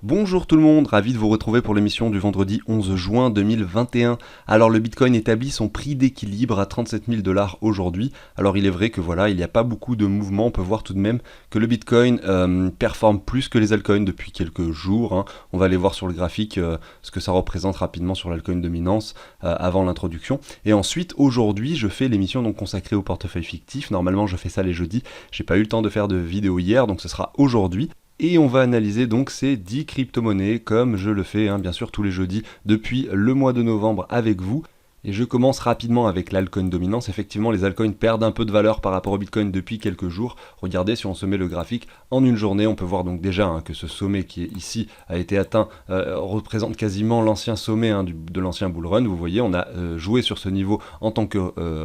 Bonjour tout le monde, ravi de vous retrouver pour l'émission du vendredi 11 juin 2021. Alors le Bitcoin établit son prix d'équilibre à 37 000 $ aujourd'hui. Alors il est vrai que voilà, il n'y a pas beaucoup de mouvements, on peut voir tout de même que le Bitcoin performe plus que les altcoins depuis quelques jours. On va aller voir sur le graphique ce que ça représente rapidement sur l'altcoin dominance avant l'introduction. Et ensuite aujourd'hui je fais l'émission donc consacrée au portefeuille fictif. Normalement je fais ça les jeudis, j'ai pas eu le temps de faire de vidéo hier donc ce sera aujourd'hui. Et on va analyser donc ces 10 crypto-monnaies comme je le fais bien sûr tous les jeudis depuis le mois de novembre avec vous. Et je commence rapidement avec l'altcoin dominance. Effectivement, les altcoins perdent un peu de valeur par rapport au Bitcoin depuis quelques jours. Regardez, si on se met le graphique en une journée, on peut voir donc déjà que ce sommet qui est ici a été atteint, représente quasiment l'ancien sommet de l'ancien bull run. Vous voyez, on a joué sur ce niveau en tant que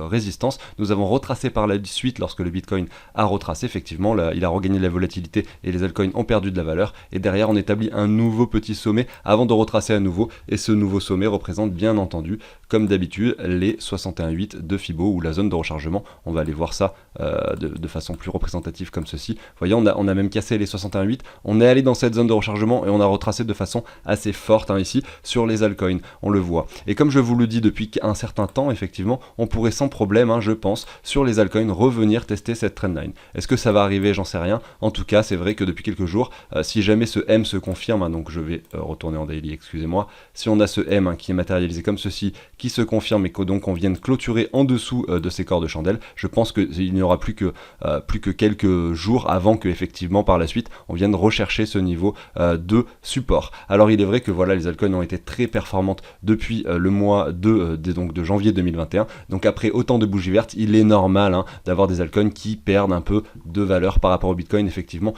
résistance. Nous avons retracé par la suite lorsque le Bitcoin a retracé. Effectivement, là, il a regagné de la volatilité et les altcoins ont perdu de la valeur. Et derrière, on établit un nouveau petit sommet avant de retracer à nouveau. Et ce nouveau sommet représente bien entendu, comme d'habitude, les 61,8 de Fibo ou la zone de rechargement. On va aller voir ça de façon plus représentative comme ceci. Vous voyez, on a même cassé les 61,8, on est allé dans cette zone de rechargement et on a retracé de façon assez forte ici sur les altcoins, on le voit. Et comme je vous le dis depuis un certain temps, effectivement, on pourrait sans problème, je pense, sur les altcoins revenir tester cette trendline. Est-ce que ça va arriver? J'en sais rien. En tout cas, c'est vrai que depuis quelques jours, si jamais ce M se confirme, donc je vais retourner en daily, excusez-moi, si on a ce M qui est matérialisé comme ceci, qui se confirme et que donc on vienne clôturer en dessous de ces corps de chandelle, je pense qu'il n'y aura plus que quelques jours avant que effectivement par la suite on vienne rechercher ce niveau de support. Alors il est vrai que voilà, les altcoins ont été très performantes depuis le mois de janvier 2021, donc après autant de bougies vertes, il est normal d'avoir des altcoins qui perdent un peu de valeur par rapport au Bitcoin. Effectivement,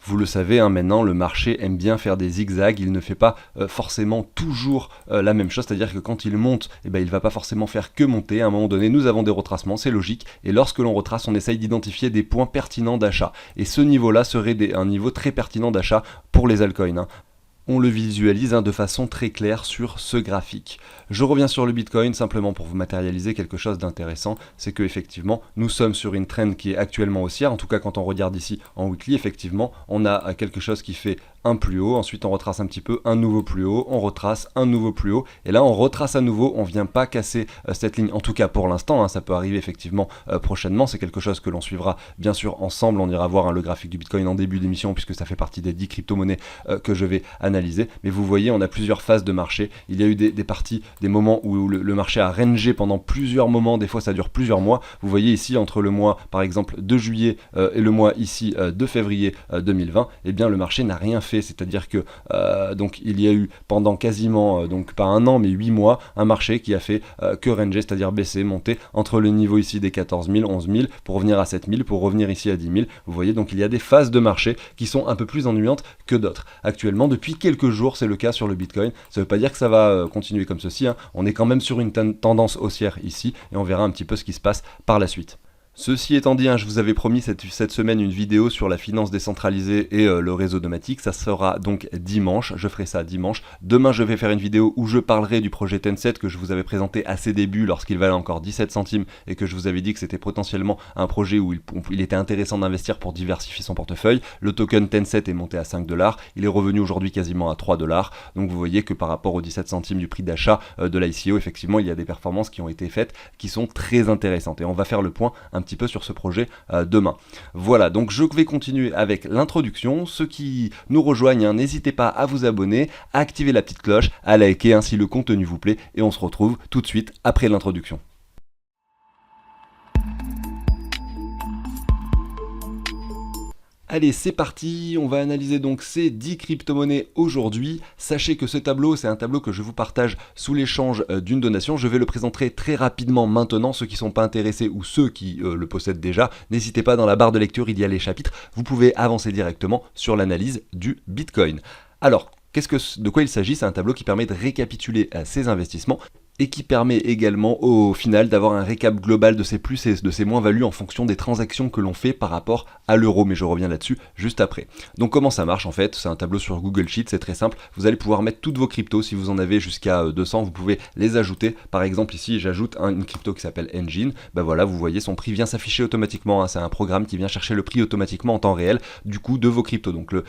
vous le savez, maintenant le marché aime bien faire des zigzags, il ne fait pas forcément toujours la même chose, c'est-à-dire que quand il monte, il ne va pas forcément faire que monter. À un moment donné, nous avons des retracements, c'est logique, et lorsque l'on retrace, on essaye d'identifier des points pertinents d'achat. Et ce niveau-là serait un niveau très pertinent d'achat pour les altcoins. On le visualise de façon très claire sur ce graphique. Je reviens sur le Bitcoin simplement pour vous matérialiser quelque chose d'intéressant, c'est que effectivement nous sommes sur une trend qui est actuellement haussière. En tout cas, quand on regarde ici en weekly, effectivement on a quelque chose qui fait un plus haut, ensuite on retrace un petit peu, un nouveau plus haut, on retrace un nouveau plus haut, et là on retrace à nouveau, on vient pas casser cette ligne, en tout cas pour l'instant, ça peut arriver effectivement prochainement, c'est quelque chose que l'on suivra bien sûr ensemble. On ira voir le graphique du Bitcoin en début d'émission puisque ça fait partie des 10 crypto-monnaies que je vais analyser, mais vous voyez, on a plusieurs phases de marché. Il y a eu des parties, des moments où le marché a rangé pendant plusieurs moments, des fois ça dure plusieurs mois. Vous voyez ici entre le mois par exemple de juillet et le mois ici de février 2020, et bien le marché n'a rien fait, c'est-à-dire que donc il y a eu pendant quasiment donc pas un an mais 8 mois un marché qui a fait que ranger, c'est-à-dire baisser, monter entre le niveau ici des 14 000, 11 000 pour revenir à 7 000, pour revenir ici à 10 000. Vous voyez, donc il y a des phases de marché qui sont un peu plus ennuyantes que d'autres. Actuellement, depuis quelques jours, c'est le cas sur le Bitcoin. Ça ne veut pas dire que ça va continuer comme ceci. On est quand même sur une tendance haussière ici et on verra un petit peu ce qui se passe par la suite. Ceci étant dit, je vous avais promis cette semaine une vidéo sur la finance décentralisée et le réseau Automatique. Ça sera donc dimanche, je ferai ça dimanche. Demain, je vais faire une vidéo où je parlerai du projet Tencent que je vous avais présenté à ses débuts lorsqu'il valait encore 17 centimes et que je vous avais dit que c'était potentiellement un projet où il était intéressant d'investir pour diversifier son portefeuille. Le token Tencent est monté à 5 $, il est revenu aujourd'hui quasiment à 3 $. Donc vous voyez que par rapport aux 17 centimes du prix d'achat de l'ICO, effectivement, il y a des performances qui ont été faites qui sont très intéressantes. Et on va faire le point un petit peu sur ce projet demain. Voilà, donc je vais continuer avec l'introduction. Ceux qui nous rejoignent, n'hésitez pas à vous abonner, à activer la petite cloche, à liker si le contenu vous plaît, et on se retrouve tout de suite après l'introduction. Allez, c'est parti, on va analyser donc ces 10 crypto-monnaies aujourd'hui. Sachez que ce tableau, c'est un tableau que je vous partage sous l'échange d'une donation. Je vais le présenter très rapidement maintenant. Ceux qui ne sont pas intéressés ou ceux qui le possèdent déjà, n'hésitez pas, dans la barre de lecture, il y a les chapitres. Vous pouvez avancer directement sur l'analyse du Bitcoin. Alors, de quoi il s'agit? C'est un tableau qui permet de récapituler ces investissements et qui permet également au final d'avoir un récap global de ses plus et de ses moins-values en fonction des transactions que l'on fait par rapport à l'euro, mais je reviens là-dessus juste après. Donc comment ça marche en fait? C'est un tableau sur Google Sheet, c'est très simple, vous allez pouvoir mettre toutes vos cryptos, si vous en avez jusqu'à 200, vous pouvez les ajouter. Par exemple ici j'ajoute une crypto qui s'appelle Engine, ben voilà, vous voyez son prix vient s'afficher automatiquement, hein. C'est un programme qui vient chercher le prix automatiquement en temps réel du coup de vos cryptos. Donc le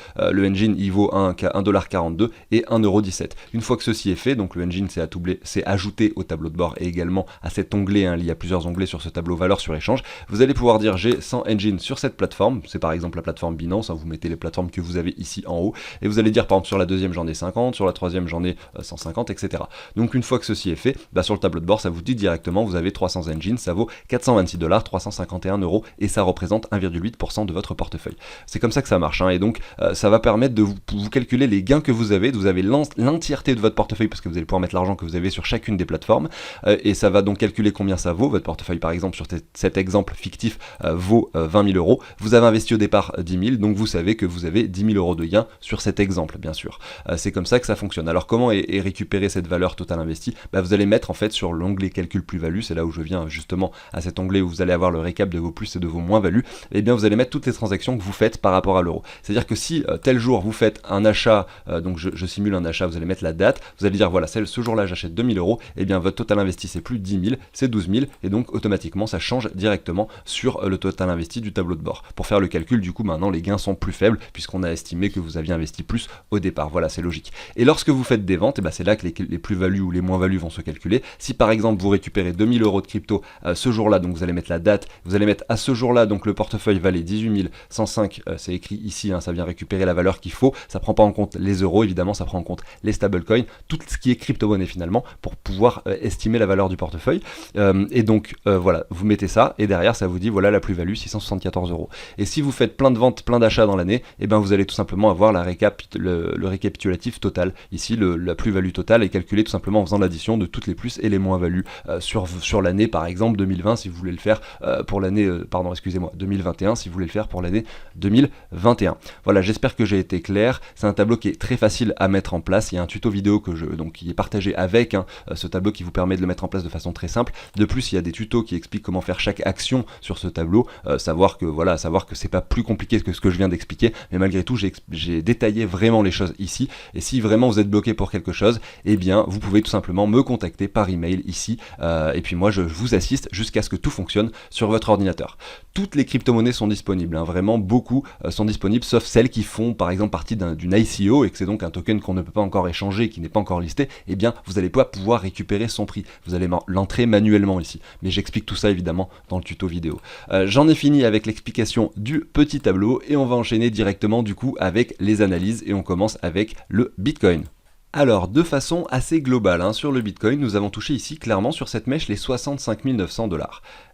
Engine il vaut 1,42$ et 1,17€. Une fois que ceci est fait, donc le Engine c'est ajouté au tableau de bord et également à cet onglet, hein, il y a plusieurs onglets sur ce tableau valeur sur échange, vous allez pouvoir dire j'ai 100 Engine sur cette plateforme, c'est par exemple la plateforme Binance, hein, vous mettez les plateformes que vous avez ici en haut, et vous allez dire par exemple sur la deuxième j'en ai 50, sur la troisième j'en ai 150, etc. Donc une fois que ceci est fait, bah, sur le tableau de bord ça vous dit directement vous avez 300 Engine, ça vaut 426$, 351€, et ça représente 1,8% de votre portefeuille. C'est comme ça que ça marche, hein, et donc ça va permettre de vous calculer les gains que vous avez l'entièreté de votre portefeuille, parce que vous allez pouvoir mettre l'argent que vous avez sur chacune des plateformes, et ça va donc calculer combien ça vaut. Votre portefeuille par exemple sur cet exemple fictif vaut 20 000€, vous avez investi au départ 10 000, donc vous savez que vous avez 10 000€ de gain sur cet exemple, bien sûr. C'est comme ça que ça fonctionne. Alors comment est récupérer cette valeur totale investie? Bah, vous allez mettre en fait sur l'onglet calcul plus-value, c'est là où je viens justement à cet onglet où vous allez avoir le récap de vos plus et de vos moins-values, et bien vous allez mettre toutes les transactions que vous faites par rapport à l'euro. C'est-à-dire que si tel jour vous faites un achat, donc je simule un achat, vous allez mettre la date, vous allez dire voilà, ce jour-là j'achète 2 000€, et bien votre total investi c'est plus 10 000, c'est 12 000, et donc automatiquement ça change directement sur le total investi du tableau de bord. Pour faire le calcul, du coup maintenant les gains sont plus faibles puisqu'on a estimé que vous aviez investi plus au départ. Voilà, c'est logique. Et lorsque vous faites des ventes, et ben c'est là que les plus-values ou les moins-values vont se calculer. Si par exemple vous récupérez 2 000€ de crypto ce jour-là, donc vous allez mettre la date, vous allez mettre à ce jour-là, donc le portefeuille valait 18 105, c'est écrit ici, hein, ça vient récupérer la valeur qu'il faut, ça prend pas en compte les euros évidemment, ça prend en compte les stablecoins, tout ce qui est crypto-monnaie finalement, pour pouvoir estimer la valeur du portefeuille. Et donc voilà, vous mettez ça, et derrière ça vous dit voilà la plus-value 674€. Et si vous faites plein de ventes, plein d'achats dans l'année, et ben vous allez tout simplement avoir le récapitulatif total. Ici la plus-value totale est calculée tout simplement en faisant l'addition de toutes les plus et les moins-values sur l'année par exemple 2020 si vous voulez le faire pour l'année 2021 si vous voulez le faire pour l'année 2021. Voilà, j'espère que j'ai été clair. C'est un tableau qui est très facile à mettre en place. Il y a un tuto vidéo qui est partagé avec ce tableau qui vous permet de le mettre en place de façon très simple. De plus, il y a des tutos qui expliquent comment faire chaque action sur ce tableau, savoir que c'est pas plus compliqué que ce que je viens d'expliquer, mais malgré tout j'ai détaillé vraiment les choses ici, et si vraiment vous êtes bloqué pour quelque chose, eh bien vous pouvez tout simplement me contacter par email ici, et puis moi je vous assiste jusqu'à ce que tout fonctionne sur votre ordinateur. Toutes les crypto-monnaies sont disponibles, hein, vraiment beaucoup sont disponibles, sauf celles qui font par exemple partie d'une ICO, et que c'est donc un token qu'on ne peut pas encore échanger, qui n'est pas encore listé, eh bien vous n'allez pas pouvoir récupérer son prix, vous allez l'entrer manuellement ici, mais j'explique tout ça évidemment dans le tuto vidéo. J'en ai fini avec l'explication du petit tableau, et on va enchaîner directement du coup avec les analyses, et on commence avec le Bitcoin. Alors, de façon assez globale, sur le Bitcoin, nous avons touché ici clairement sur cette mèche les 65 900$.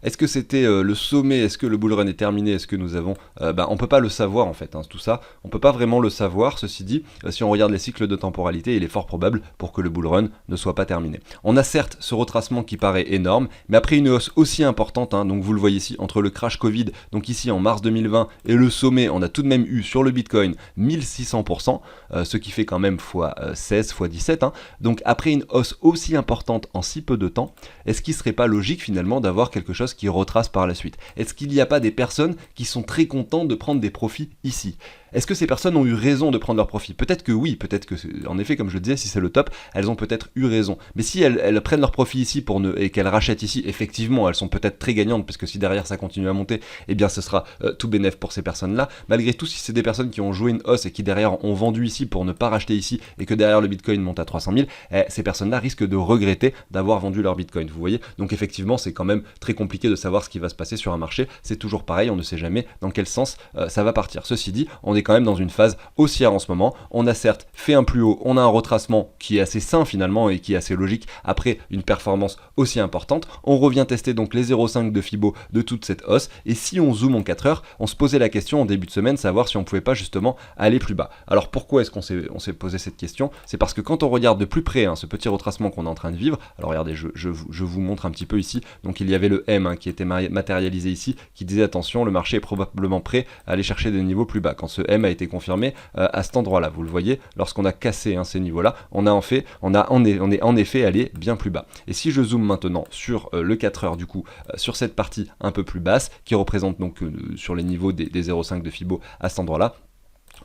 Est-ce que c'était le sommet? Est-ce que le bull run est terminé? Est-ce que nous avons... on peut pas le savoir en fait, tout ça, on peut pas vraiment le savoir. Ceci dit, si on regarde les cycles de temporalité, il est fort probable pour que le bull run ne soit pas terminé. On a certes ce retracement qui paraît énorme, mais après une hausse aussi importante, donc vous le voyez ici, entre le crash Covid, donc ici en mars 2020, et le sommet, on a tout de même eu sur le Bitcoin 1600%, ce qui fait quand même x16, x17, donc après une hausse aussi importante en si peu de temps, est-ce qu'il ne serait pas logique finalement d'avoir quelque chose qui retrace par la suite? Est-ce qu'il n'y a pas des personnes qui sont très contentes de prendre des profits ici? Est-ce que ces personnes ont eu raison de prendre leurs profits? Peut-être que oui, peut-être que, en effet, comme je le disais, si c'est le top, elles ont peut-être eu raison. Mais si elles prennent leurs profits ici et qu'elles rachètent ici, effectivement, elles sont peut-être très gagnantes, puisque si derrière ça continue à monter, eh bien ce sera tout bénef pour ces personnes-là. Malgré tout, si c'est des personnes qui ont joué une hausse et qui derrière ont vendu ici pour ne pas racheter ici, et que derrière le Bitcoin monte à 300 000, ces personnes-là risquent de regretter d'avoir vendu leur Bitcoin, vous voyez? Donc effectivement, c'est quand même très compliqué de savoir ce qui va se passer sur un marché. C'est toujours pareil, on ne sait jamais dans quel sens ça va partir. Ceci dit, on est quand même dans une phase haussière en ce moment. On a certes fait un plus haut, on a un retracement qui est assez sain finalement et qui est assez logique après une performance aussi importante. On revient tester donc les 0,5 de Fibo de toute cette hausse, et si on zoome en 4 heures, on se posait la question en début de semaine, savoir si on pouvait pas justement aller plus bas. Alors pourquoi est-ce qu'on s'est posé cette question? C'est parce que quand on regarde de plus près ce petit retracement qu'on est en train de vivre, alors regardez, je vous montre un petit peu ici, donc il y avait le M qui était matérialisé ici, qui disait attention, le marché est probablement prêt à aller chercher des niveaux plus bas. Quand ce M a été confirmé à cet endroit-là. Vous le voyez, lorsqu'on a cassé ces niveaux-là, on est en effet allé bien plus bas. Et si je zoome maintenant sur le 4 heures, du coup, sur cette partie un peu plus basse, qui représente donc sur les niveaux des 0,5 de Fibo à cet endroit-là,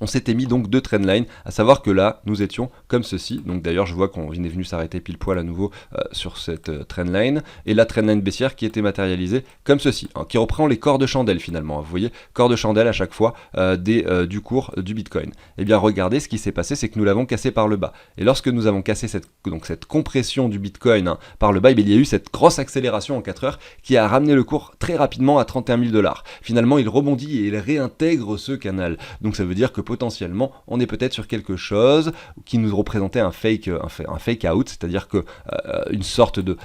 on s'était mis donc deux trendlines, à savoir que là, nous étions comme ceci. Donc d'ailleurs, je vois qu'on est venu s'arrêter pile poil à nouveau sur cette trendline. Et la trendline baissière qui était matérialisée comme ceci, hein, qui reprend les corps de chandelle finalement. Vous voyez, corps de chandelle à chaque fois du cours du Bitcoin. Et bien regardez, ce qui s'est passé, c'est que nous l'avons cassé par le bas. Et lorsque nous avons cassé cette compression du Bitcoin par le bas, il y a eu cette grosse accélération en 4 heures qui a ramené le cours très rapidement à 31 000 $. Finalement, il rebondit et il réintègre ce canal. Donc ça veut dire que potentiellement, on est peut-être sur quelque chose qui nous représentait un fake out, c'est-à-dire que une sorte de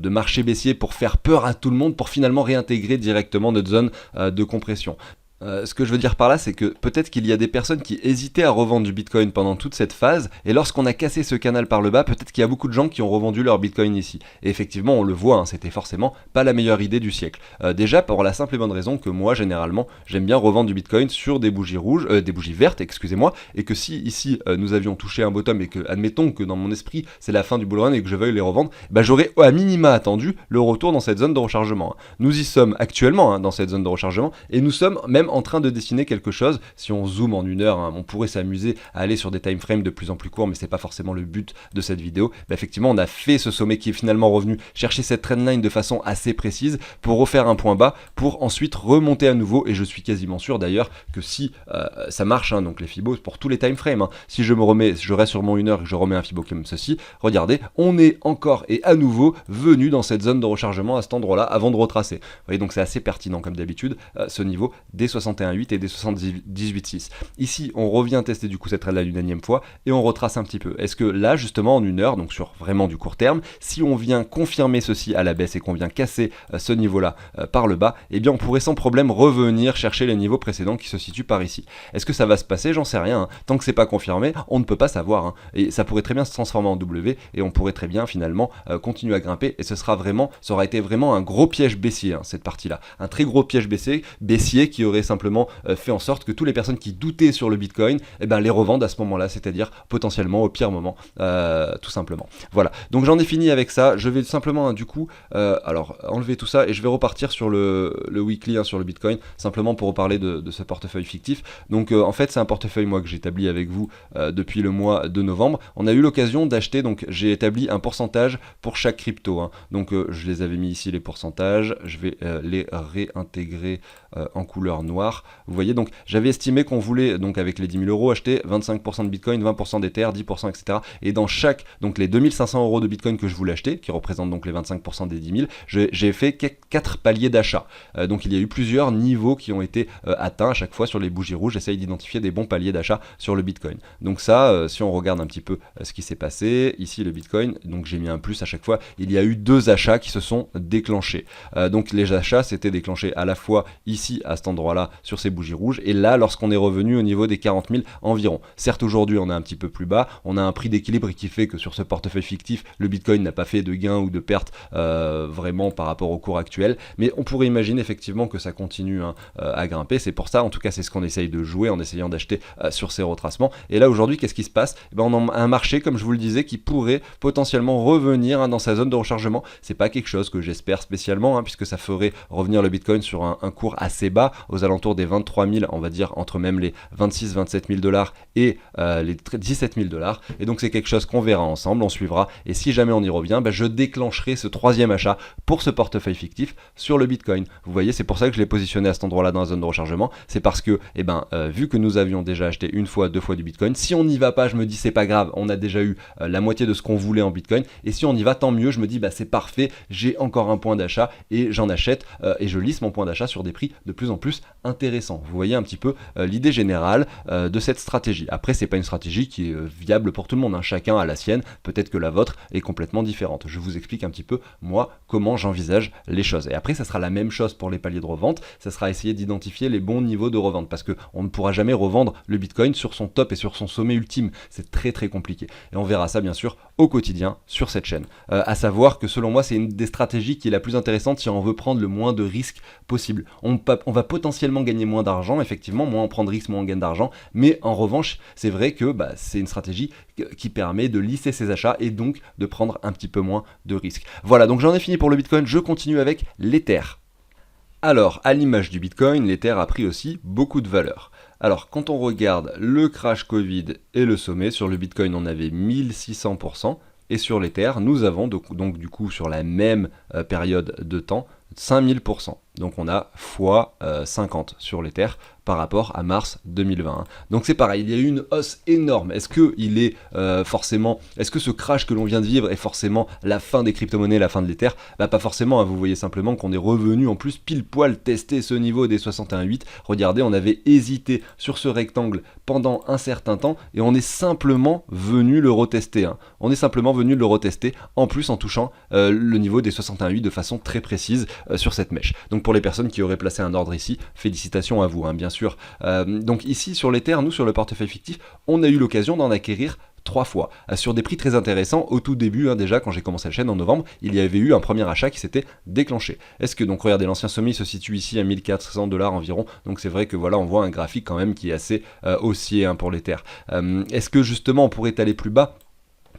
marché baissier pour faire peur à tout le monde, pour finalement réintégrer directement notre zone de compression. Ce que je veux dire par là, c'est que peut-être qu'il y a des personnes qui hésitaient à revendre du Bitcoin pendant toute cette phase, et lorsqu'on a cassé ce canal par le bas, peut-être qu'il y a beaucoup de gens qui ont revendu leur Bitcoin ici. Et effectivement, on le voit, hein, c'était forcément pas la meilleure idée du siècle. Déjà, pour la simple et bonne raison que moi, généralement, j'aime bien revendre du Bitcoin sur des bougies vertes, excusez-moi, et que si ici nous avions touché un bottom et que, admettons que dans mon esprit c'est la fin du bull run et que je veuille les revendre, bah, j'aurais à minima attendu le retour dans cette zone de rechargement. Nous y sommes actuellement dans cette zone de rechargement, et nous sommes même en train de dessiner quelque chose. Si on zoome en une heure, on pourrait s'amuser à aller sur des time frames de plus en plus courts, mais c'est pas forcément le but de cette vidéo. Bah, effectivement, on a fait ce sommet qui est finalement revenu chercher cette trendline de façon assez précise pour refaire un point bas, pour ensuite remonter à nouveau, et je suis quasiment sûr d'ailleurs que si ça marche, donc les Fibos pour tous les time frames, si je reste sur mon 1 heure et que je remets un Fibo comme ceci, regardez, on est encore et à nouveau venu dans cette zone de rechargement à cet endroit-là avant de retracer. Vous voyez, donc c'est assez pertinent comme d'habitude, ce niveau des 61,8 et des 78,6. Ici, on revient tester du coup cette trendline une énième fois et on retrace un petit peu. Est-ce que là, justement, en 1 heure, donc sur vraiment du court terme, si on vient confirmer ceci à la baisse et qu'on vient casser ce niveau-là par le bas, eh bien on pourrait sans problème revenir chercher les niveaux précédents qui se situent par ici. Est-ce que ça va se passer? J'en sais rien. Tant que c'est pas confirmé, on ne peut pas savoir. Et ça pourrait très bien se transformer en W et on pourrait très bien finalement continuer à grimper, et ça aurait été vraiment un gros piège baissier, cette partie-là. Un très gros piège baissier qui aurait simplement fait en sorte que toutes les personnes qui doutaient sur le Bitcoin, les revendent à ce moment-là, c'est-à-dire potentiellement au pire moment, tout simplement. Voilà, donc j'en ai fini avec ça. Je vais simplement du coup alors enlever tout ça et je vais repartir sur le weekly, sur le Bitcoin, simplement pour reparler de ce portefeuille fictif. Donc en fait c'est un portefeuille moi que j'ai établi avec vous depuis le mois de novembre. On a eu l'occasion d'acheter, donc j'ai établi un pourcentage pour chaque crypto, donc je les avais mis ici les pourcentages, je vais les réintégrer en couleur noire. Vous voyez, donc j'avais estimé qu'on voulait, donc avec les 10 000 euros, acheter 25% de Bitcoin, 20% d'Ether, 10%, etc. Et dans chaque, donc les 2500 euros de Bitcoin que je voulais acheter, qui représentent donc les 25% des 10 000, j'ai fait 4 paliers d'achat. Donc il y a eu plusieurs niveaux qui ont été atteints à chaque fois sur les bougies rouges. J'essaye d'identifier des bons paliers d'achat sur le Bitcoin. Donc ça, si on regarde un petit peu ce qui s'est passé, ici le Bitcoin, donc j'ai mis un plus à chaque fois, il y a eu 2 achats qui se sont déclenchés. Donc les achats s'étaient déclenchés à la fois ici à cet endroit-là sur ces bougies rouges, et là lorsqu'on est revenu au niveau des 40 000 environ. Certes aujourd'hui on est un petit peu plus bas, on a un prix d'équilibre qui fait que sur ce portefeuille fictif le Bitcoin n'a pas fait de gain ou de perte vraiment par rapport au cours actuel, mais on pourrait imaginer effectivement que ça continue à grimper. C'est pour ça, en tout cas c'est ce qu'on essaye de jouer en essayant d'acheter sur ces retracements. Et là aujourd'hui qu'est-ce qui se passe? On a un marché, comme je vous le disais, qui pourrait potentiellement revenir dans sa zone de rechargement. C'est pas quelque chose que j'espère spécialement, puisque ça ferait revenir le Bitcoin sur un cours assez bas, aux alentours des 23 000, on va dire entre même les 26-27 000 $ et les 17 000 $. Et donc c'est quelque chose qu'on verra ensemble, on suivra, et si jamais on y revient, je déclencherai ce 3e achat pour ce portefeuille fictif sur le Bitcoin. Vous voyez, c'est pour ça que je l'ai positionné à cet endroit-là dans la zone de rechargement. C'est parce que, vu que nous avions déjà acheté 1 fois, 2 fois du Bitcoin, si on n'y va pas, je me dis c'est pas grave, on a déjà eu la moitié de ce qu'on voulait en Bitcoin, et si on y va, tant mieux, je me dis c'est parfait, j'ai encore un point d'achat et j'en achète et je lisse mon point d'achat sur des prix de plus en plus intéressants. Vous voyez un petit peu l'idée générale de cette stratégie. Après, c'est pas une stratégie qui est viable pour tout le monde, chacun a la sienne, peut-être que la vôtre est complètement différente. Je vous explique un petit peu moi comment j'envisage les choses. Et après, ça sera la même chose pour les paliers de revente, ça sera essayer d'identifier les bons niveaux de revente, parce que on ne pourra jamais revendre le Bitcoin sur son top et sur son sommet ultime, c'est très très compliqué. Et on verra ça bien sûr au quotidien sur cette chaîne. À savoir que selon moi, c'est une des stratégies qui est la plus intéressante si on veut prendre le moins de risques possible. On on va potentiellement gagner moins d'argent, effectivement, moins on prend de risques, moins on gagne d'argent, mais en revanche, c'est vrai que c'est une stratégie qui permet de lisser ses achats et donc de prendre un petit peu moins de risques. Voilà, donc j'en ai fini pour le Bitcoin, je continue avec l'Ether. Alors, à l'image du Bitcoin, l'Ether a pris aussi beaucoup de valeur. Alors, quand on regarde le crash Covid et le sommet, sur le Bitcoin, on avait 1600%, et sur l'Ether, nous avons donc du coup sur la même période de temps, 5000%. Donc on a x 50 sur l'Ether par rapport à mars 2021. Donc c'est pareil, il y a eu une hausse énorme. Est-ce que est-ce que ce crash que l'on vient de vivre est forcément la fin des crypto-monnaies, la fin de l'Ether? Pas forcément, hein. Vous voyez simplement qu'on est revenu en plus pile poil tester ce niveau des 61,8. Regardez, on avait hésité sur ce rectangle pendant un certain temps et on est simplement venu le retester. Hein. On est simplement venu le retester en plus en touchant le niveau des 61,8 de façon très précise sur cette mèche. Donc pour les personnes qui auraient placé un ordre ici, félicitations à vous, hein, bien sûr. Donc ici sur l'Ether, nous sur le portefeuille fictif, on a eu l'occasion d'en acquérir 3 fois, sur des prix très intéressants. Au tout début, hein, déjà quand j'ai commencé la chaîne en novembre, il y avait eu un premier achat qui s'était déclenché. Est-ce que, donc regardez, l'ancien sommet se situe ici à 1400$ environ, donc c'est vrai que voilà, on voit un graphique quand même qui est assez haussier, hein, pour l'Ether. Est-ce que justement on pourrait aller plus bas?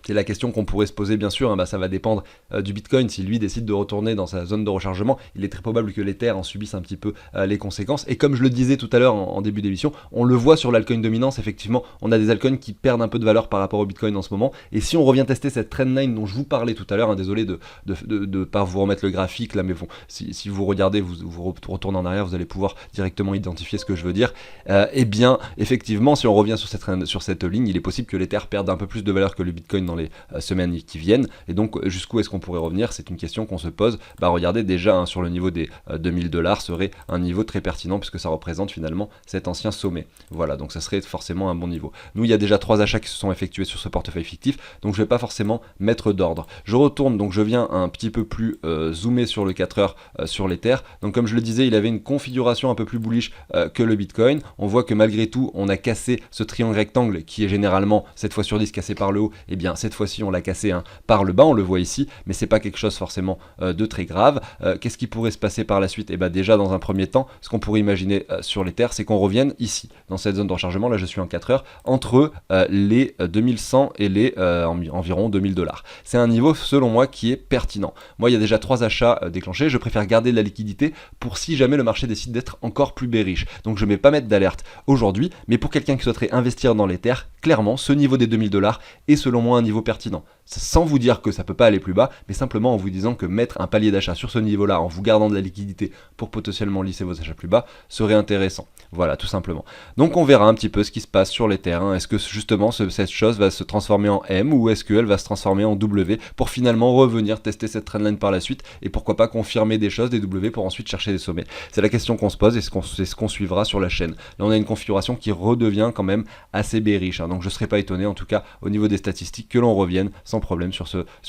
C'est la question qu'on pourrait se poser, bien sûr, hein. Ça va dépendre du Bitcoin. Si lui décide de retourner dans sa zone de rechargement, il est très probable que l'Ether en subisse un petit peu les conséquences. Et comme je le disais tout à l'heure en début d'émission, on le voit sur l'altcoin dominance, effectivement, on a des altcoins qui perdent un peu de valeur par rapport au Bitcoin en ce moment. Et si on revient tester cette trendline dont je vous parlais tout à l'heure, hein, désolé de pas vous remettre le graphique là, mais bon, si vous regardez, vous retournez en arrière, vous allez pouvoir directement identifier ce que je veux dire. Eh bien, effectivement, si on revient sur cette ligne, il est possible que l'Ether perde un peu plus de valeur que le Bitcoin dans les semaines qui viennent, et donc jusqu'où est-ce qu'on pourrait revenir? C'est une question qu'on se pose. Regardez déjà, hein, sur le niveau des 2000$ serait un niveau très pertinent puisque ça représente finalement cet ancien sommet. Voilà, donc ça serait forcément un bon niveau. Nous, il y a déjà 3 achats qui se sont effectués sur ce portefeuille fictif, donc je vais pas forcément mettre d'ordre. Je retourne, donc je viens un petit peu plus zoomer sur le 4 heures sur l'Ether. Donc comme je le disais, il avait une configuration un peu plus bullish que le Bitcoin. On voit que malgré tout, on a cassé ce triangle rectangle qui est généralement 7 fois sur 10 cassé par le haut. Et bien cette fois-ci on l'a cassé, hein, par le bas, on le voit ici, mais c'est pas quelque chose forcément de très grave. Qu'est-ce qui pourrait se passer par la suite? Déjà dans un premier temps, ce qu'on pourrait imaginer sur l'Ether, c'est qu'on revienne ici, dans cette zone de rechargement, là je suis en 4 heures, entre les 2100 et les environ 2000$. C'est un niveau selon moi qui est pertinent. Moi il y a déjà 3 achats déclenchés, je préfère garder de la liquidité pour si jamais le marché décide d'être encore plus bearish. Donc je ne vais pas mettre d'alerte aujourd'hui, mais pour quelqu'un qui souhaiterait investir dans l'Ether, clairement ce niveau des 2000$ est selon moi un niveau pertinent. Sans vous dire que ça peut pas aller plus bas, mais simplement en vous disant que mettre un palier d'achat sur ce niveau-là, en vous gardant de la liquidité pour potentiellement lisser vos achats plus bas, serait intéressant. Voilà, tout simplement. Donc on verra un petit peu ce qui se passe sur l'Ether. Hein. Est-ce que justement cette chose va se transformer en M ou est-ce qu'elle va se transformer en W pour finalement revenir tester cette trendline par la suite et pourquoi pas confirmer des choses, des W pour ensuite chercher des sommets. C'est la question qu'on se pose et c'est ce qu'on suivra sur la chaîne. Là on a une configuration qui redevient quand même assez bearish. Hein. Donc je ne serais pas étonné en tout cas au niveau des statistiques que l'on revienne sans problème sur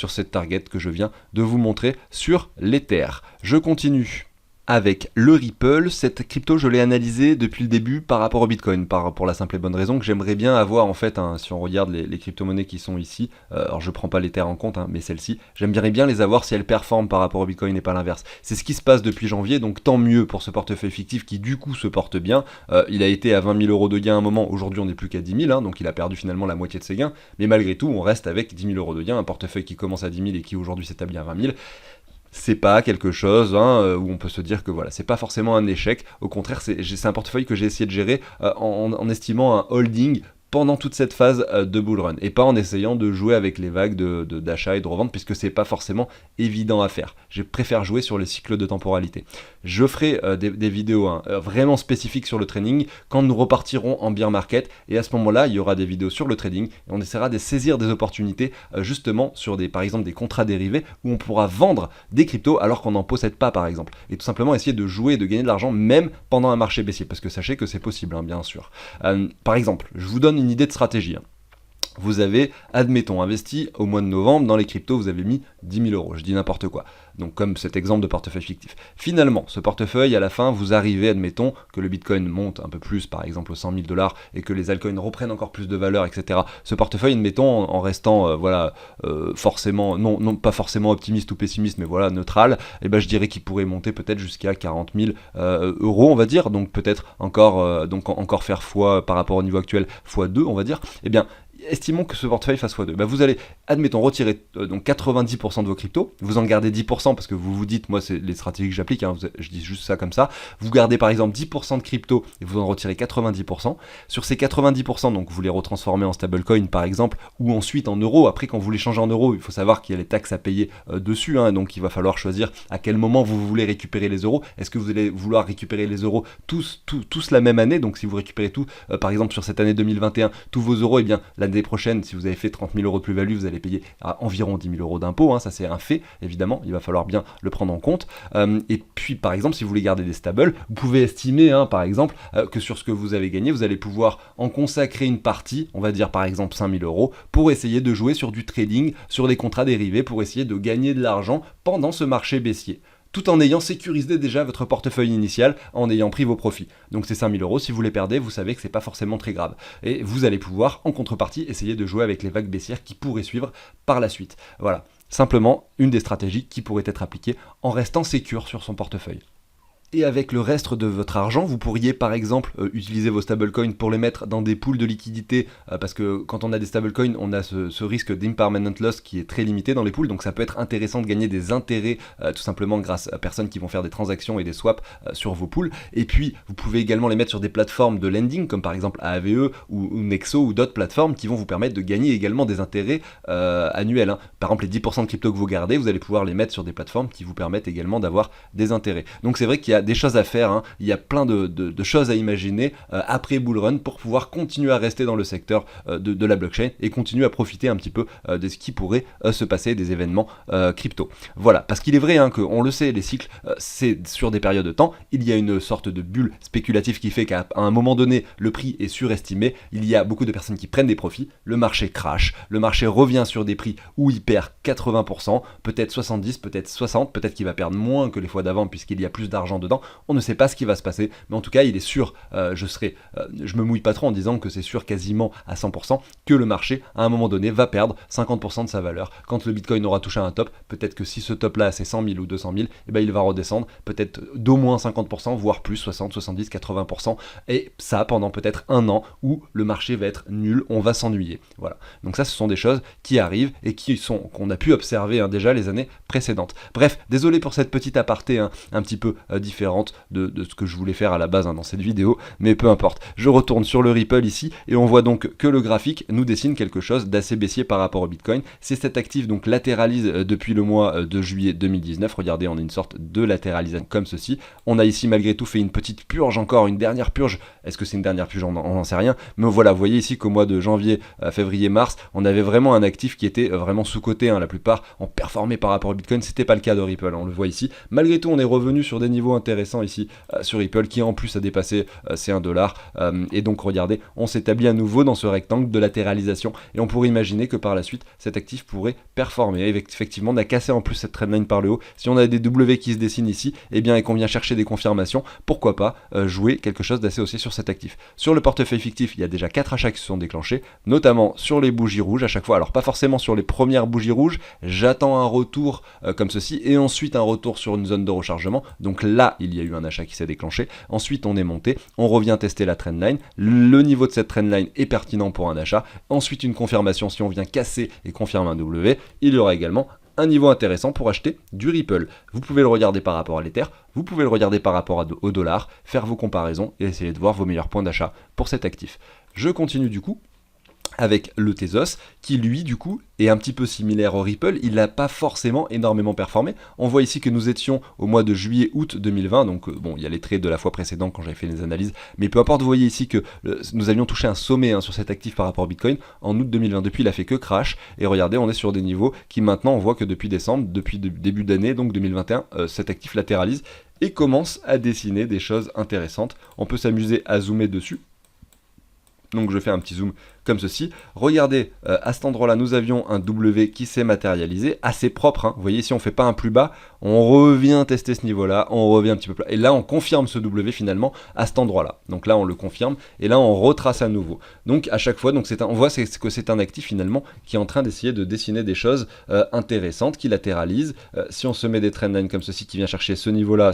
cette target que je viens de vous montrer sur l'Ether. Je continue avec le Ripple. Cette crypto, je l'ai analysée depuis le début par rapport au Bitcoin, pour la simple et bonne raison que j'aimerais bien avoir, en fait, hein, si on regarde les crypto-monnaies qui sont ici, alors je prends pas l'Ether en compte, hein, mais celle-ci, j'aimerais bien les avoir si elles performent par rapport au Bitcoin et pas l'inverse. C'est ce qui se passe depuis janvier, donc tant mieux pour ce portefeuille fictif qui du coup se porte bien. Il a été à 20 000€ de gain à un moment, aujourd'hui on n'est plus qu'à 10 000, hein, donc il a perdu finalement la moitié de ses gains, mais malgré tout on reste avec 10 000€ de gain, un portefeuille qui commence à 10 000 et qui aujourd'hui s'établit à 20 000. C'est pas quelque chose, hein, où on peut se dire que voilà, c'est pas forcément un échec. Au contraire, c'est un portefeuille que j'ai essayé de gérer en estimant un holding pendant toute cette phase de bull run et pas en essayant de jouer avec les vagues d'achat et de revente puisque c'est pas forcément évident à faire. Je préfère jouer sur les cycles de temporalité. Je ferai des vidéos, hein, vraiment spécifiques sur le trading quand nous repartirons en bear market et à ce moment-là il y aura des vidéos sur le trading et on essaiera de saisir des opportunités justement sur par exemple des contrats dérivés où on pourra vendre des cryptos alors qu'on n'en possède pas par exemple et tout simplement essayer de jouer et de gagner de l'argent même pendant un marché baissier parce que sachez que c'est possible, hein, bien sûr. Par exemple, je vous donne une idée de stratégie. Hein. Vous avez, admettons, investi au mois de novembre dans les cryptos, vous avez mis 10 000€, je dis n'importe quoi. donc comme cet exemple de portefeuille fictif. Finalement, ce portefeuille, à la fin, vous arrivez, admettons, que le Bitcoin monte un peu plus, par exemple aux 100 000 $, et que les altcoins reprennent encore plus de valeur, etc. Ce portefeuille, admettons, en restant, forcément, non pas forcément optimiste ou pessimiste, mais voilà, neutral, et ben je dirais qu'il pourrait monter peut-être jusqu'à 40 000 euros, on va dire, donc peut-être encore faire fois par rapport au niveau actuel, fois 2, on va dire. Eh bien, estimons que ce portefeuille fasse x2. Bah vous allez, admettons, retirer donc 90% de vos cryptos, vous en gardez 10% parce que vous vous dites, moi c'est les stratégies que j'applique, hein, je dis juste ça comme ça, vous gardez par exemple 10% de crypto et vous en retirez 90%. Sur ces 90%, donc vous les retransformez en stablecoin par exemple, ou ensuite en euros. Après, quand vous les changez en euros, il faut savoir qu'il y a les taxes à payer dessus, hein, donc il va falloir choisir à quel moment vous voulez récupérer les euros. Est-ce que vous allez vouloir récupérer les euros tous la même année? Donc si vous récupérez tout, par exemple sur cette année 2021, tous vos euros, et bien l'année prochaine, si vous avez fait 30 000 euros de plus-value, vous allez payer à environ 10 000 euros d'impôts, hein, ça c'est un fait, évidemment, il va falloir bien le prendre en compte. Et puis par exemple, si vous voulez garder des stables, vous pouvez estimer, hein, par exemple, que sur ce que vous avez gagné, vous allez pouvoir en consacrer une partie, on va dire par exemple 5 000 euros, pour essayer de jouer sur du trading, sur des contrats dérivés, pour essayer de gagner de l'argent pendant ce marché baissier, tout en ayant sécurisé déjà votre portefeuille initial, en ayant pris vos profits. Donc ces 5 000 euros, si vous les perdez, vous savez que c'est pas forcément très grave. Et vous allez pouvoir, en contrepartie, essayer de jouer avec les vagues baissières qui pourraient suivre par la suite. Voilà, simplement une des stratégies qui pourrait être appliquée en restant sécure sur son portefeuille. Et avec le reste de votre argent, vous pourriez par exemple utiliser vos stablecoins pour les mettre dans des pools de liquidité, parce que quand on a des stablecoins, on a ce risque d'impermanent loss qui est très limité dans les pools, donc ça peut être intéressant de gagner des intérêts tout simplement grâce à personnes qui vont faire des transactions et des swaps sur vos pools. Et puis vous pouvez également les mettre sur des plateformes de lending comme par exemple AAVE ou Nexo ou d'autres plateformes qui vont vous permettre de gagner également des intérêts annuels, hein. Par exemple les 10% de crypto que vous gardez, vous allez pouvoir les mettre sur des plateformes qui vous permettent également d'avoir des intérêts. Donc c'est vrai qu'il y a des choses à faire, hein. Il y a plein de choses à imaginer après bull run pour pouvoir continuer à rester dans le secteur de la blockchain et continuer à profiter un petit peu de ce qui pourrait se passer, des événements crypto. Voilà, parce qu'il est vrai, hein, qu'on le sait, les cycles, c'est sur des périodes de temps, il y a une sorte de bulle spéculative qui fait qu'à un moment donné, le prix est surestimé, il y a beaucoup de personnes qui prennent des profits, le marché crash, le marché revient sur des prix où il perd 80%, peut-être 70, peut-être 60, peut-être qu'il va perdre moins que les fois d'avant puisqu'il y a plus d'argent dedans. On ne sait pas ce qui va se passer, mais en tout cas, il est sûr, je me mouille pas trop en disant que c'est sûr quasiment à 100% que le marché, à un moment donné, va perdre 50% de sa valeur. Quand le Bitcoin aura touché un top, peut-être que si ce top-là, c'est 100 000 ou 200 000, eh ben, il va redescendre peut-être d'au moins 50%, voire plus, 60, 70, 80%, et ça pendant peut-être un an où le marché va être nul, on va s'ennuyer. Voilà. Donc ça, ce sont des choses qui arrivent et qu'on a pu observer, hein, déjà les années précédentes. Bref, désolé pour cette petite aparté, hein, un petit peu différente de ce que je voulais faire à la base, hein, dans cette vidéo, mais peu importe. Je retourne sur le Ripple ici et on voit donc que le graphique nous dessine quelque chose d'assez baissier par rapport au Bitcoin. Si cet actif donc latéralise depuis le mois de juillet 2019, regardez, on a une sorte de latéralisation comme ceci. On a ici malgré tout fait une petite purge, encore une dernière purge. Est-ce que c'est une dernière purge? On n'en sait rien, mais voilà, vous voyez ici qu'au mois de janvier, février, mars, on avait vraiment un actif qui était vraiment sous-coté, hein. La plupart ont performé par rapport au Bitcoin, c'était pas le cas de Ripple, on le voit ici. Malgré tout, on est revenu sur des niveaux intéressants ici sur Ripple, qui en plus a dépassé ces 1 $, et donc regardez, on s'établit à nouveau dans ce rectangle de latéralisation, et on pourrait imaginer que par la suite, cet actif pourrait performer. Effectivement, on a cassé en plus cette trendline par le haut. Si on a des W qui se dessinent ici, et bien, et qu'on vient chercher des confirmations, pourquoi pas jouer quelque chose d'assez haussier sur cet actif. Sur le portefeuille fictif, il y a déjà 4 achats qui se sont déclenchés, notamment sur les bougies rouges à chaque fois. Alors pas forcément sur les premières bougies rouges, j'attends un retour comme ceci, et ensuite un retour sur une zone de rechargement. Donc là, il y a eu un achat qui s'est déclenché. Ensuite, on est monté, on revient tester la trendline. Le niveau de cette trendline est pertinent pour un achat. Ensuite, une confirmation, si on vient casser et confirmer un W, il y aura également un niveau intéressant pour acheter du Ripple. Vous pouvez le regarder par rapport à l'Ether, vous pouvez le regarder par rapport au dollar, faire vos comparaisons et essayer de voir vos meilleurs points d'achat pour cet actif. Je continue du coup avec le Tezos, qui lui du coup est un petit peu similaire au Ripple, il n'a pas forcément énormément performé. On voit ici que nous étions au mois de juillet-août 2020, donc bon, il y a les traits de la fois précédente quand j'avais fait les analyses, mais peu importe, vous voyez ici que nous avions touché un sommet, hein, sur cet actif par rapport au Bitcoin en août 2020. Depuis, il a fait que crash, et regardez, on est sur des niveaux qui maintenant, on voit que depuis décembre, depuis début d'année, donc 2021, cet actif latéralise et commence à dessiner des choses intéressantes. On peut s'amuser à zoomer dessus. Donc je fais un petit zoom comme ceci. Regardez, à cet endroit-là, nous avions un W qui s'est matérialisé, assez propre, hein. Vous voyez, si on fait pas un plus bas, on revient tester ce niveau-là, on revient un petit peu plus bas. Et là, on confirme ce W finalement à cet endroit-là. Donc là, on le confirme, et là, on retrace à nouveau. Donc à chaque fois, donc on voit que c'est un actif finalement qui est en train d'essayer de dessiner des choses intéressantes, qui latéralise. Si on se met des trendlines comme ceci, qui vient chercher ce niveau-là,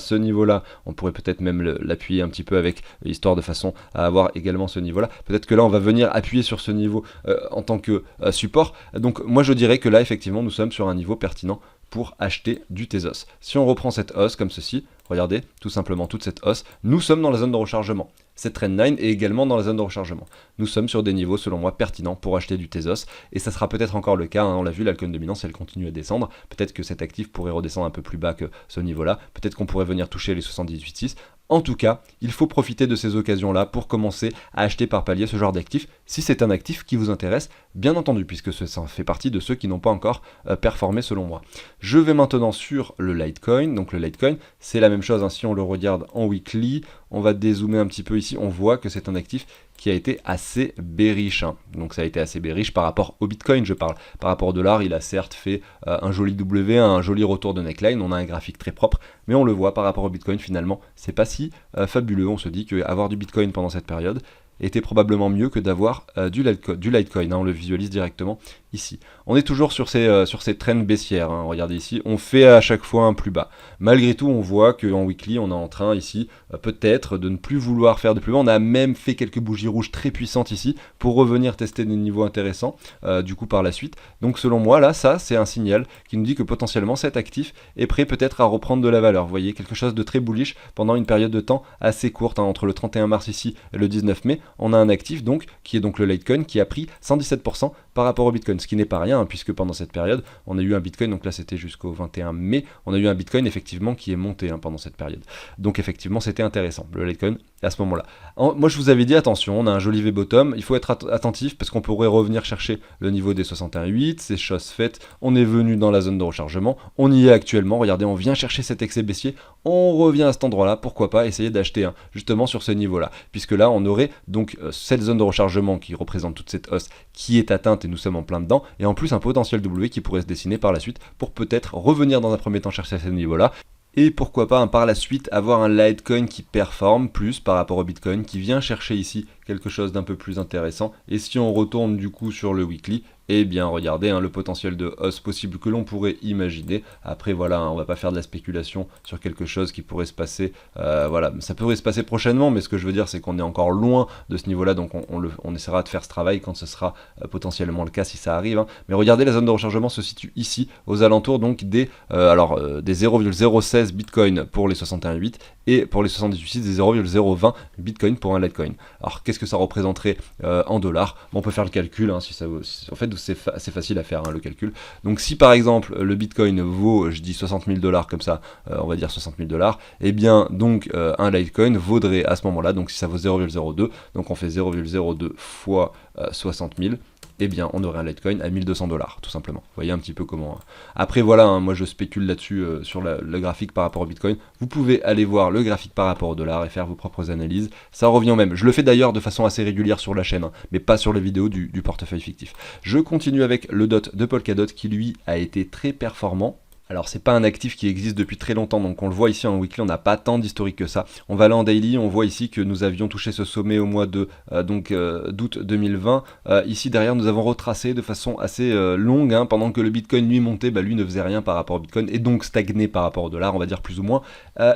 on pourrait peut-être même l'appuyer un petit peu avec, histoire de façon à avoir également ce niveau-là. Peut-être que là, on va venir appuyer sur ce niveau en tant que support. Donc moi, je dirais que là, effectivement, nous sommes sur un niveau pertinent pour acheter du Tezos. Si on reprend cette hausse comme ceci, regardez, tout simplement toute cette hausse, nous sommes dans la zone de rechargement. Cette trendline est également dans la zone de rechargement. Nous sommes sur des niveaux, selon moi, pertinents pour acheter du Tezos, et ça sera peut-être encore le cas, hein, on l'a vu, l'alcool dominant, si elle continue à descendre, peut-être que cet actif pourrait redescendre un peu plus bas que ce niveau-là, peut-être qu'on pourrait venir toucher les 78,6. En tout cas, il faut profiter de ces occasions-là pour commencer à acheter par palier ce genre d'actif, si c'est un actif qui vous intéresse, bien entendu, puisque ça fait partie de ceux qui n'ont pas encore performé selon moi. Je vais maintenant sur le Litecoin. Donc le Litecoin, c'est la même chose, hein, si on le regarde en weekly, on va dézoomer un petit peu ici, on voit que c'est un actif qui a été assez bearish, hein. Donc ça a été assez bearish par rapport au Bitcoin, je parle. Par rapport au dollar, il a certes fait un joli W, un joli retour de neckline, on a un graphique très propre, mais on le voit par rapport au Bitcoin finalement, c'est pas si fabuleux. On se dit qu'avoir du Bitcoin pendant cette période était probablement mieux que d'avoir du Litecoin, hein, on le visualise directement ici. On est toujours sur ces trends baissières, hein. Regardez ici, on fait à chaque fois un plus bas. Malgré tout, on voit qu'en weekly, on est en train ici, peut-être, de ne plus vouloir faire de plus bas. On a même fait quelques bougies rouges très puissantes ici, pour revenir tester des niveaux intéressants, du coup par la suite. Donc selon moi, là, ça, c'est un signal qui nous dit que potentiellement cet actif est prêt peut-être à reprendre de la valeur. Vous voyez, quelque chose de très bullish pendant une période de temps assez courte, hein, entre le 31 mars ici et le 19 mai. On a un actif donc qui est donc le Litecoin qui a pris 117% par rapport au Bitcoin, ce qui n'est pas rien, hein, puisque pendant cette période on a eu un Bitcoin, donc là c'était jusqu'au 21 mai, on a eu un Bitcoin effectivement qui est monté, hein, pendant cette période. Donc effectivement c'était intéressant, le Litecoin à ce moment-là. Moi je vous avais dit attention, on a un joli V-bottom, il faut être attentif parce qu'on pourrait revenir chercher le niveau des 61,8, c'est chose faite, on est venu dans la zone de rechargement, on y est actuellement, regardez, on vient chercher cet excès baissier, on revient à cet endroit-là, pourquoi pas essayer d'acheter justement sur ce niveau-là, puisque là on aurait donc cette zone de rechargement qui représente toute cette hausse qui est atteinte et nous sommes en plein dedans, et en plus un potentiel W qui pourrait se dessiner par la suite pour peut-être revenir dans un premier temps chercher à ce niveau-là, et pourquoi pas par la suite avoir un Litecoin qui performe plus par rapport au Bitcoin, qui vient chercher ici quelque chose d'un peu plus intéressant. Et si on retourne du coup sur le weekly, eh bien regardez, hein, le potentiel de hausse possible que l'on pourrait imaginer. Après voilà, hein, on va pas faire de la spéculation sur quelque chose qui pourrait se passer, voilà, ça pourrait se passer prochainement, mais ce que je veux dire c'est qu'on est encore loin de ce niveau là, donc on essaiera de faire ce travail quand ce sera potentiellement le cas si ça arrive, hein. Mais regardez, la zone de rechargement se situe ici, aux alentours donc des 0,016 Bitcoin pour les 61,8 et pour les 78,6 des 0,020 Bitcoin pour un Litecoin. Alors qu'est-ce que ça représenterait en dollars? Bon, on peut faire le calcul, hein, en fait c'est assez facile à faire, hein, le calcul. Donc si par exemple le Bitcoin vaut, je dis 60 000 $, comme ça, on va dire 60 000 $, et bien donc un Litecoin vaudrait à ce moment-là, donc si ça vaut 0,02, donc on fait 0,02 fois 60 000, eh bien on aurait un Litecoin à 1200 $, tout simplement. Vous voyez un petit peu comment. Après voilà, hein, moi je spécule là-dessus sur le graphique par rapport au Bitcoin. Vous pouvez aller voir le graphique par rapport au dollar et faire vos propres analyses. Ça revient au même. Je le fais d'ailleurs de façon assez régulière sur la chaîne, hein, mais pas sur les vidéos du portefeuille fictif. Je continue avec le DOT de Polkadot qui lui a été très performant. Alors c'est pas un actif qui existe depuis très longtemps, donc on le voit ici en weekly, on n'a pas tant d'historique que ça. On va aller en daily, on voit ici que nous avions touché ce sommet au mois de d'août 2020. Ici derrière nous avons retracé de façon assez longue, hein, pendant que le Bitcoin lui montait, lui ne faisait rien par rapport au Bitcoin et donc stagnait par rapport au dollar, on va dire plus ou moins.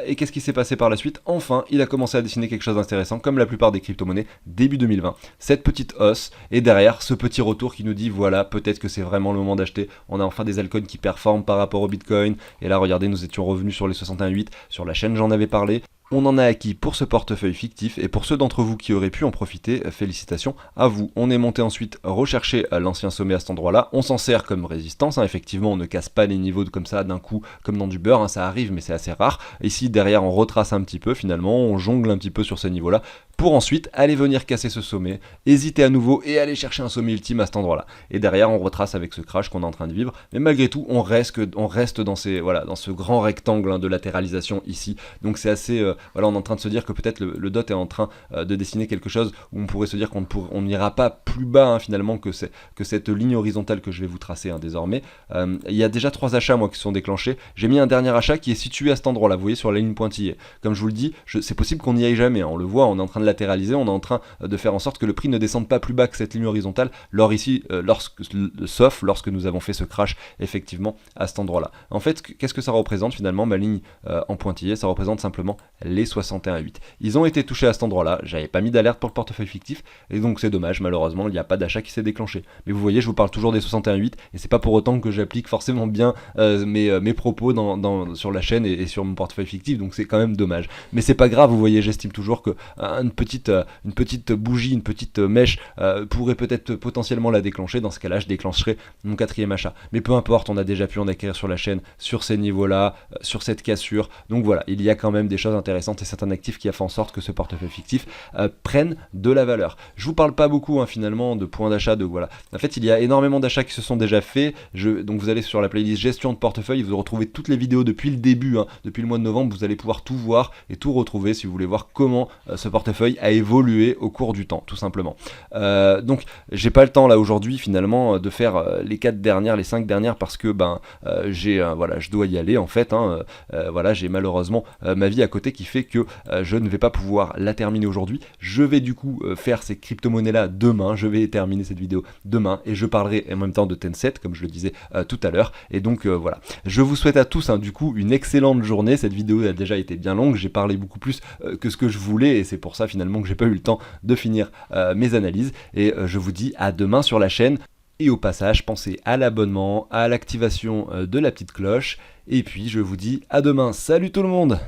Et qu'est-ce qui s'est passé par la suite? Enfin, il a commencé à dessiner quelque chose d'intéressant, comme la plupart des crypto-monnaies, début 2020. Cette petite hausse, et derrière ce petit retour qui nous dit voilà, peut-être que c'est vraiment le moment d'acheter. On a enfin des altcoins qui performent par rapport au Bitcoin. Et là regardez, nous étions revenus sur les 61,8, sur la chaîne j'en avais parlé. On en a acquis pour ce portefeuille fictif, et pour ceux d'entre vous qui auraient pu en profiter, félicitations à vous. On est monté ensuite rechercher l'ancien sommet à cet endroit-là, on s'en sert comme résistance, hein. Effectivement on ne casse pas les niveaux comme ça d'un coup, comme dans du beurre, hein. Ça arrive mais c'est assez rare. Ici derrière on retrace un petit peu finalement, on jongle un petit peu sur ces niveaux-là, pour ensuite aller venir casser ce sommet, hésiter à nouveau et aller chercher un sommet ultime à cet endroit-là. Et derrière, on retrace avec ce crash qu'on est en train de vivre, mais malgré tout, on reste dans ce grand rectangle de latéralisation ici. Donc c'est assez, on est en train de se dire que peut-être le DOT est en train de dessiner quelque chose où on pourrait se dire qu'on n'ira pas plus bas finalement que cette ligne horizontale que je vais vous tracer désormais. Il y a déjà 3 achats moi qui sont déclenchés. J'ai mis un dernier achat qui est situé à cet endroit-là, vous voyez, sur la ligne pointillée. Comme je vous le dis, c'est possible qu'on n'y aille jamais, on le voit, on est en train de latéraliser, on est en train de faire en sorte que le prix ne descende pas plus bas que cette ligne horizontale, sauf lorsque nous avons fait ce crash effectivement à cet endroit-là. En fait, qu'est-ce que ça représente finalement, ma ligne en pointillé? Ça représente simplement les 61,8. Ils ont été touchés à cet endroit-là, j'avais pas mis d'alerte pour le portefeuille fictif, et donc c'est dommage, malheureusement, il n'y a pas d'achat qui s'est déclenché. Mais vous voyez, je vous parle toujours des 61,8, et c'est pas pour autant que j'applique forcément bien mes propos sur la chaîne et sur mon portefeuille fictif, donc c'est quand même dommage. Mais c'est pas grave, vous voyez, j'estime toujours que une petite bougie, une petite mèche pourrait peut-être potentiellement la déclencher. Dans ce cas-là, je déclencherai mon 4e achat. Mais peu importe, on a déjà pu en acquérir sur la chaîne, sur ces niveaux-là, sur cette cassure. Donc voilà, il y a quand même des choses intéressantes et c'est un actif qui a fait en sorte que ce portefeuille fictif prenne de la valeur. Je vous parle pas beaucoup finalement de points d'achat, voilà. En fait, il y a énormément d'achats qui se sont déjà faits. Donc vous allez sur la playlist gestion de portefeuille, vous retrouvez toutes les vidéos depuis le début, depuis le mois de novembre, vous allez pouvoir tout voir et tout retrouver si vous voulez voir comment ce portefeuille a évolué au cours du temps, tout simplement. Donc j'ai pas le temps là aujourd'hui finalement de faire les 4 dernières, les 5 dernières parce que je dois y aller en fait. J'ai malheureusement ma vie à côté qui fait que je ne vais pas pouvoir la terminer aujourd'hui. Je vais du coup faire ces crypto-monnaies là demain. Je vais terminer cette vidéo demain et je parlerai en même temps de Tencent comme je le disais tout à l'heure. Et donc voilà. Je vous souhaite à tous du coup une excellente journée. Cette vidéo a déjà été bien longue. J'ai parlé beaucoup plus que ce que je voulais et c'est pour ça finalement que j'ai pas eu le temps de finir mes analyses. Et je vous dis à demain sur la chaîne. Et au passage, pensez à l'abonnement, à l'activation de la petite cloche. Et puis je vous dis à demain. Salut tout le monde!